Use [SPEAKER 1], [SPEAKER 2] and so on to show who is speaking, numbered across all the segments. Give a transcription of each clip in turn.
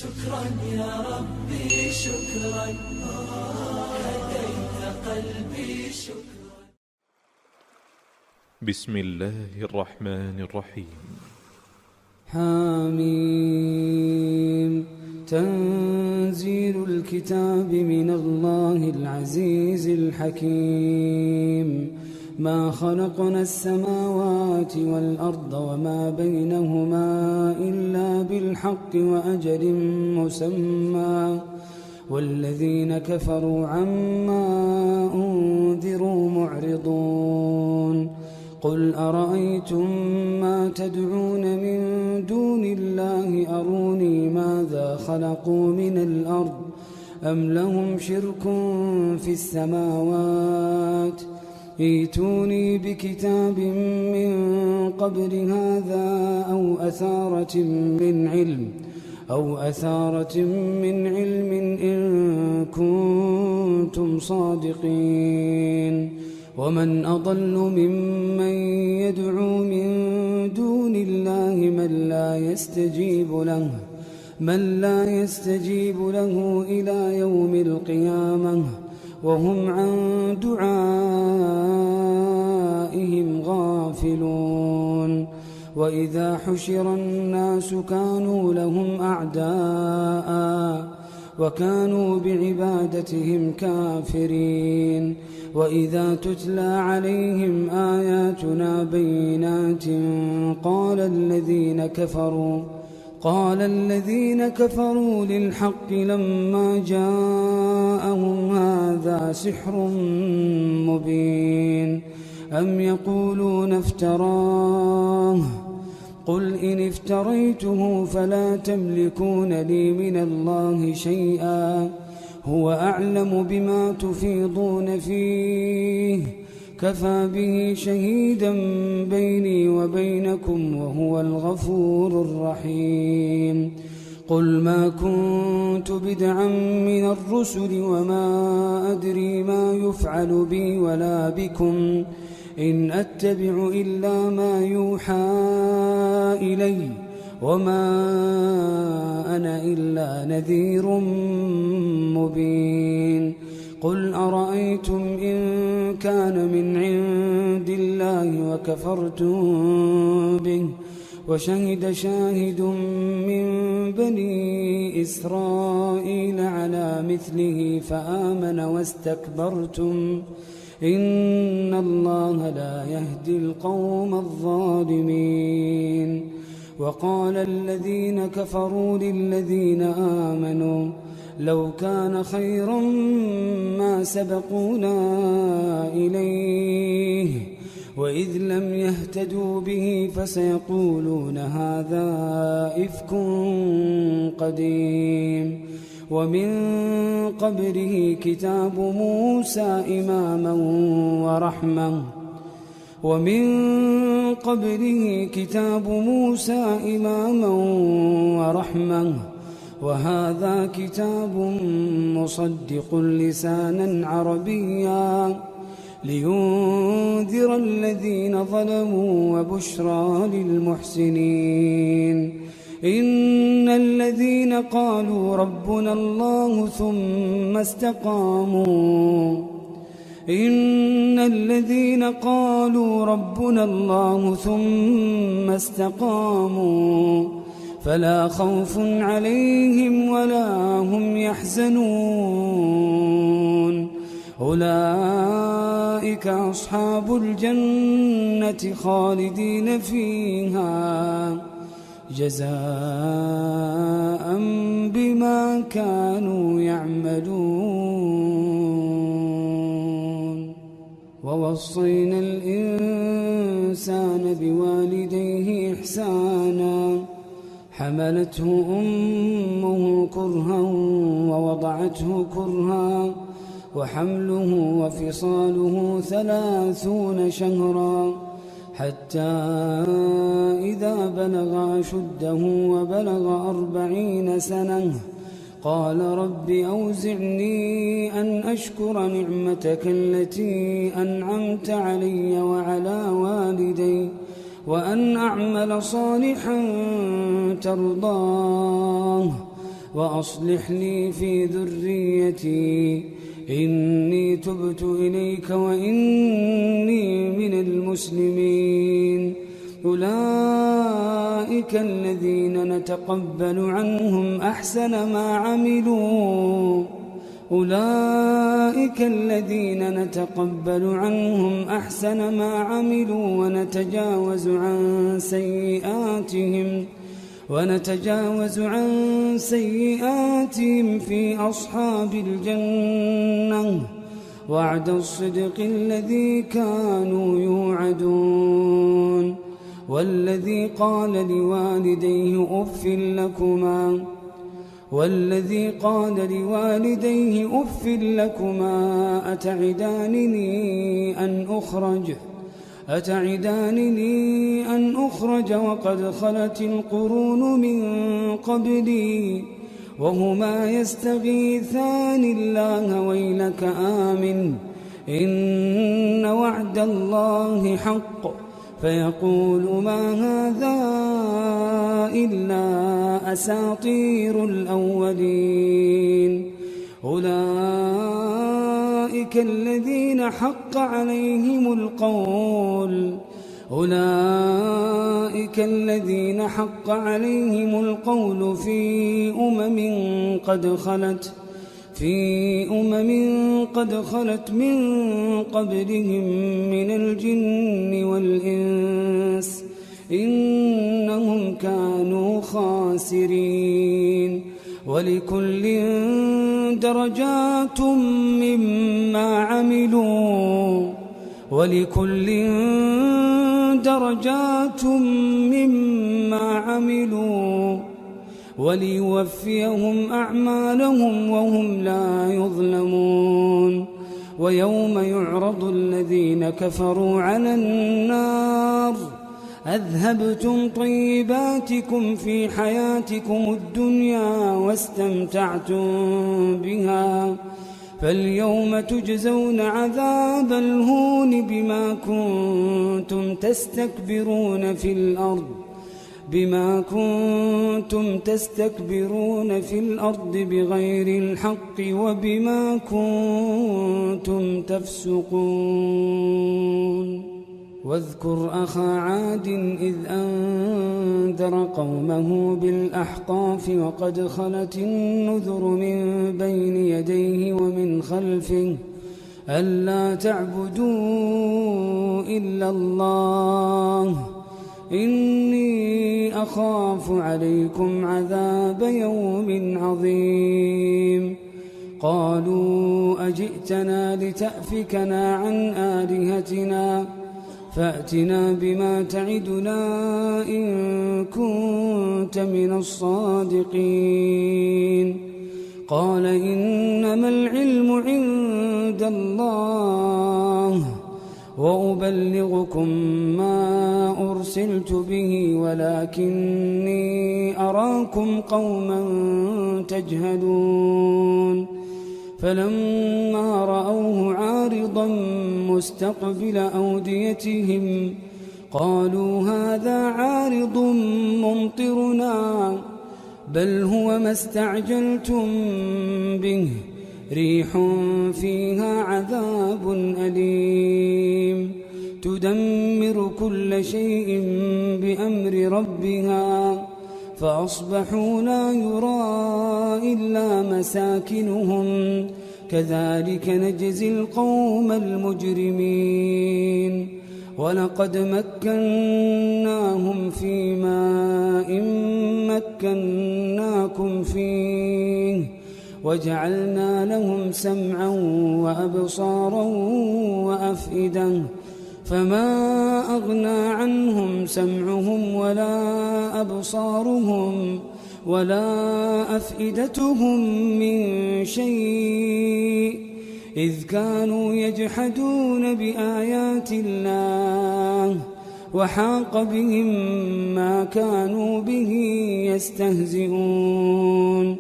[SPEAKER 1] شكرا يا ربي شكرا، هديت قلبي شكرا.
[SPEAKER 2] بسم الله الرحمن الرحيم.
[SPEAKER 3] حميم. تنزيل الكتاب من الله العزيز الحكيم. ما خلقنا السماوات والأرض وما بينهما إلا بالحق وأجل مسمى، والذين كفروا عما أنذروا معرضون. قل أرأيتم ما تدعون من دون الله أروني ماذا خلقوا من الأرض أم لهم شرك في السماوات، ائتوني بكتاب من قبل هذا أو أثارة من علم إن كنتم صادقين. ومن أضل ممن يدعو من دون الله من لا يستجيب له إلى يوم القيامة وهم عن دعائهم غافلون. وإذا حشر الناس كانوا لهم أعداء وكانوا بعبادتهم كافرين. وإذا تتلى عليهم آياتنا بينات قال الذين كفروا للحق لما جاءهم هذا سحر مبين أم يقولون افتراه قل إن افتريته فلا تملكون لي من الله شيئا هو أعلم بما تفيضون فيه كفى به شهيدا بيني وبينكم وهو الغفور الرحيم. قل ما كنت بدعا من الرسل وما أدري ما يفعل بي ولا بكم إن أتبع إلا ما يوحى إلي وما أنا إلا نذير مبين. قل أرأيتم إن كان من عند الله وكفرتم به وشهد شاهد من بني إسرائيل على مثله فآمن واستكبرتم إن الله لا يهدي القوم الظالمين. وقال الذين كفروا للذين آمنوا لو كان خيرا ما سبقونا إليه وإذ لم يهتدوا به فسيقولون هذا إفك قديم. ومن قبله كتاب موسى إماما ورحمة وهذا كتاب مصدق لسانا عربيا لينذر الذين ظلموا وبشرى للمحسنين. إن الذين قالوا ربنا الله ثم استقاموا فلا خوف عليهم ولا هم يحزنون أولئك أصحاب الجنة خالدين فيها جزاء بما كانوا يعملون. ووصينا الإنسان بوالديه إحسانا حملته أمه كرها ووضعته كرها وحمله وفصاله 30 شهرا حتى إذا بلغ أشده وبلغ 40 سنة قال رب أوزعني أن أشكر نعمتك التي أنعمت علي وعلى والدي وأن أعمل صالحا ترضاه وأصلح لي في ذريتي إني تبت إليك وإني من المسلمين. أولئك الذين نتقبل عنهم أحسن ما عملوا ونتجاوز عن سيئاتهم في أصحاب الجنة وعد الصدق الذي كانوا يوعدون. والذي قال لوالديه أف لكما أتعدانني أن أخرج وقد خلت القرون من قبلي وهما يستغيثان الله ويلك آمن إن وعد الله حق فيقول ما هذا إلا أساطير الأولين. أولئك الذين حق عليهم القول في أمم قد خلت من قبلهم من الجن والإنس إنهم كانوا خاسرين. ولكل درجات مما عملوا وليوفيهم أعمالهم وهم لا يظلمون. ويوم يعرض الذين كفروا على النار أذهبتم طيباتكم في حياتكم الدنيا واستمتعتم بها فاليوم تجزون عذاب الهون بما كنتم تستكبرون في الأرض بغير الحق وبما كنتم تفسقون. واذكر أخا عاد إذ أنذر قومه بالأحقاف وقد خلت النذر من بين يديه ومن خلفه ألا تعبدوا إلا الله إني أخاف عليكم عذاب يوم عظيم. قالوا أجئتنا لتأفكنا عن آلهتنا فأتنا بما تعدنا إن كنت من الصادقين. قال إنما العلم عند الله وأبلغكم ما أرسلت به ولكني أراكم قوما تجهلون. فلما رأوه عارضا مستقبل أوديتهم قالوا هذا عارض ممطرنا بل هو ما استعجلتم به ريح فيها عذاب أليم تدمر كل شيء بأمر ربها فأصبحوا لا يرى إلا مساكنهم كذلك نجزي القوم المجرمين. ولقد مكناهم في ماء مكناكم فيه وجعلنا لهم سمعا وأبصارا وأفئدة فما أغنى عنهم سمعهم ولا أبصارهم ولا أفئدتهم من شيء إذ كانوا يجحدون بآيات الله وحاق بهم ما كانوا به يستهزئون.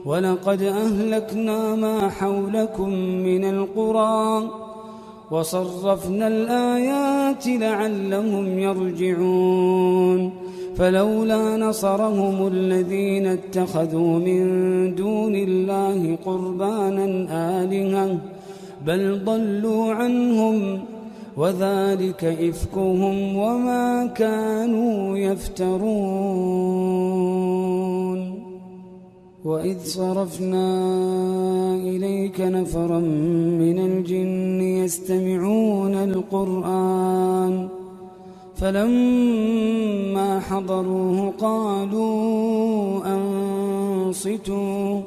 [SPEAKER 3] ولقد أهلكنا ما حولكم من القرى وصرفنا الآيات لعلهم يرجعون. فلولا نصرهم الذين اتخذوا من دون الله قربانا آلهة بل ضلوا عنهم وذلك إفكهم وما كانوا يفترون. وإذ صرفنا إليك نفرا من الجن يستمعون القرآن فلما حضروه قالوا أنصتوا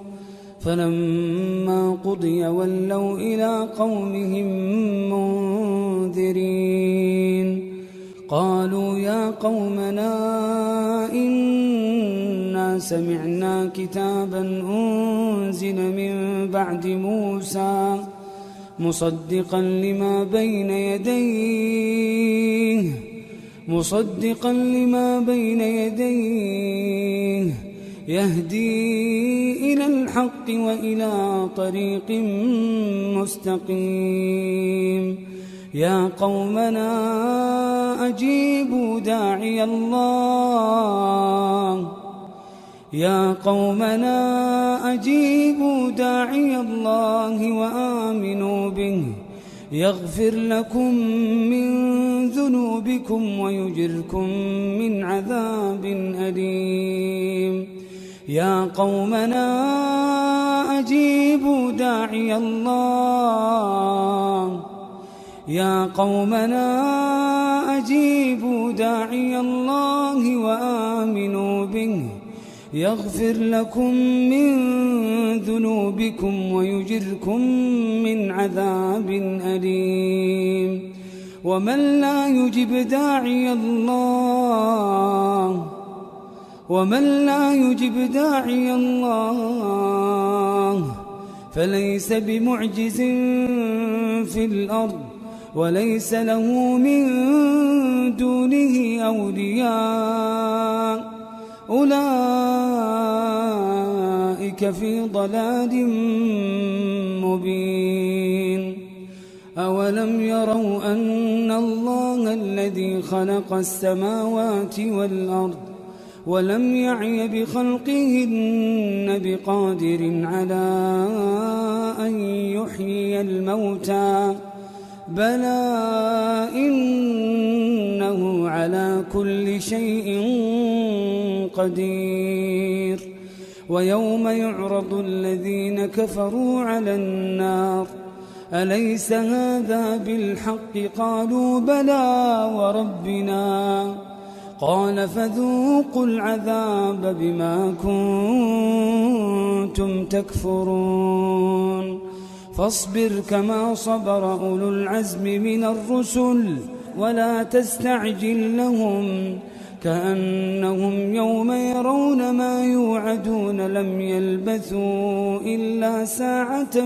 [SPEAKER 3] فلما قضي ولوا إلى قومهم منذرين. قالوا يا قومنا إنا سمعنا كتابا أنزل من بعد موسى مصدقا لما بين يديه يهدي إلى الحق وإلى طريق مستقيم. يا قومنا أجيبوا داعي الله وآمنوا به يغفر لكم من ذنوبكم ويجركم من عذاب أليم. يا قومنا أجيبوا داعي الله وآمنوا به يغفر لكم من ذنوبكم ويجركم من عذاب أليم. ومن لا يجب داعي الله فليس بمعجز في الأرض وليس له من دونه أولياء أولئك في ضلال مبين. أولم يروا أن الله الذي خلق السماوات والأرض ولم يعي بخلقهن بقادر على أن يحيي الموتى بلى إنه على كل شيء قدير. ويوم يعرض الذين كفروا على النار أليس هذا بالحق قالوا بلى وربنا قال فذوقوا العذاب بما كنتم تكفرون. فاصبر كما صبر أولو العزم من الرسل ولا تستعجل لهم كأنهم يوم يرون ما يوعدون لم يلبثوا إلا ساعة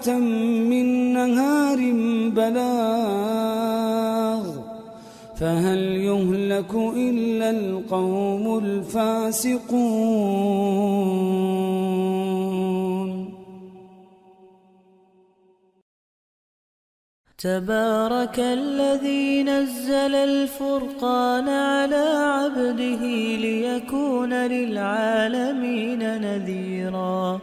[SPEAKER 3] من نهار بلاغ فهل يهلك إلا القوم الفاسقون.
[SPEAKER 4] تبارك الذي نزل الفرقان على عبده ليكون للعالمين نذيرا.